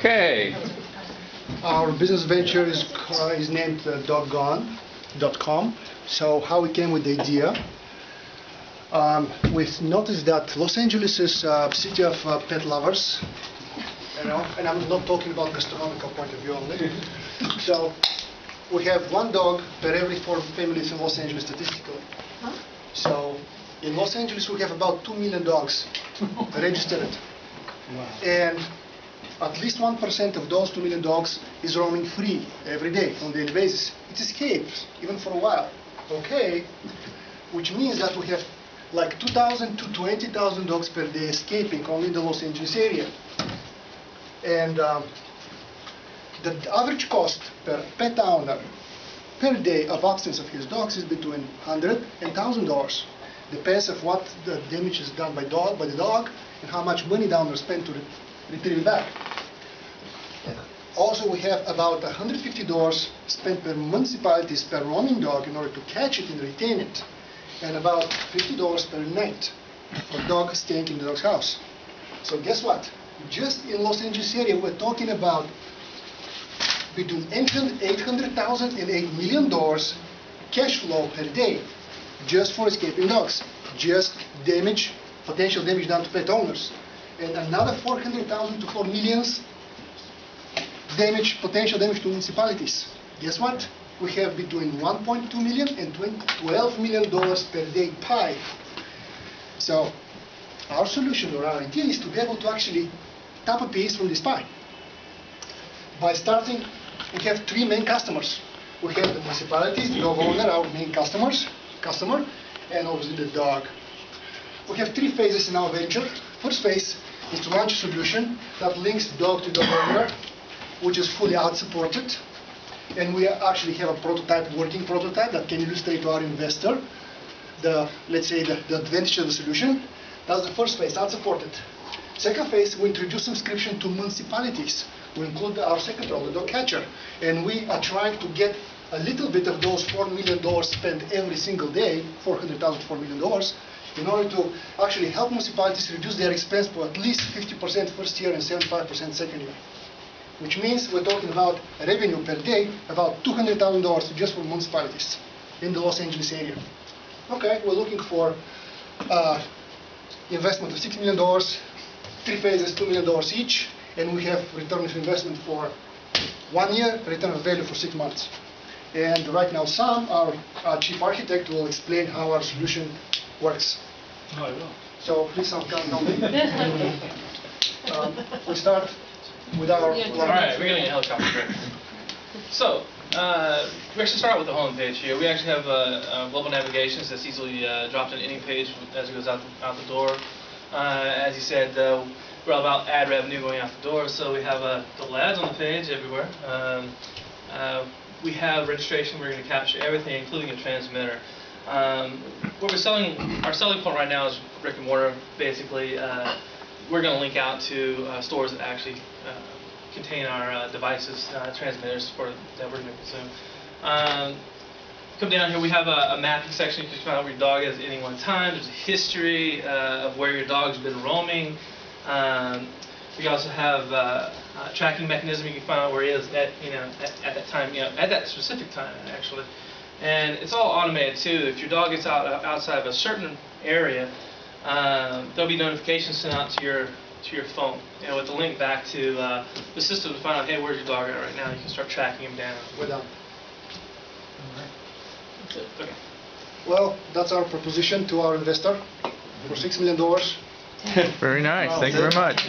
Okay. Our business venture is named Doggone.com. So how we came with the idea, we've noticed that Los Angeles is a city of pet lovers, and I'm not talking about gastronomical point of view only. So we have one dog per every 4 families in Los Angeles statistically. So in Los Angeles we have about 2 million dogs registered. Wow. And at least 1% of those 2 million dogs is roaming free every day on a daily basis. It escapes, even for a while. Okay, which means that we have like 2,000 to 20,000 dogs per day escaping only in the Los Angeles area. And the average cost per pet owner per day of absence of his dogs is between $100 and $1,000. Depends on what the damage is done by the dog and how much money the owner spent to retrieve it back. Also, we have about $150 spent per municipalities per roaming dog in order to catch it and retain it, and about $50 per night for dog staying in the dog's house. So guess what? Just in Los Angeles area, we're talking about between $800,000 and $8 million cash flow per day just for escaping dogs, just damage, potential damage done to pet owners, and another $400,000 to $4 million potential damage to municipalities. Guess what? We have between 1.2 million and $12 million per day pie. So our solution or our idea is to be able to actually tap a piece from this pie. By starting, we have 3 main customers. We have the municipalities, the dog owner, our main customer, and obviously the dog. We have 3 phases in our venture. First phase is to launch a solution that links dog to dog owner, which is fully ad supported. And we actually have a working prototype that can illustrate to our investor let's say the advantage of the solution. That's the first phase, ad supported. Second phase, we introduce subscription to municipalities. We include our second role, the dog catcher. And we are trying to get a little bit of those $4 million spent every single day, $400,000 to $4 million, in order to actually help municipalities reduce their expense by at least 50% first year and 75% second year. Which means we're talking about a revenue per day about $200,000 just for municipalities in the Los Angeles area. Okay, we're looking for investment of $6 million, 3 phases, $2 million each, and we have return of investment for 1 year, return of value for 6 months. And right now, Sam, our chief architect, will explain how our solution works. No, I will. So please, Sam, come help me. We start with our... All right, we're getting a helicopter. So, we actually start with the home page here. We actually have global navigations that's easily dropped on any page as it goes out the door. As you said, we're all about ad revenue going out the door, so we have double ads on the page everywhere. We have registration. We're going to capture everything, including a transmitter. What we're selling, our selling point right now is brick and mortar. Basically, we're going to link out to stores that actually contain our devices, transmitters that we're going to consume. Come down here, we have a mapping section. You can find out where your dog is at any one time. There's a history of where your dog's been roaming. We also have a tracking mechanism. You can find out where he is at that time, at that specific time actually. And it's all automated too. If your dog gets outside of a certain area, there'll be notifications sent out to your phone, with the link back to the system to find out, hey, where's your dog at right now? You can start tracking him down. We're done. That's it. Okay. Well, that's our proposition to our investor for $6 million. Very nice. Thank you very much.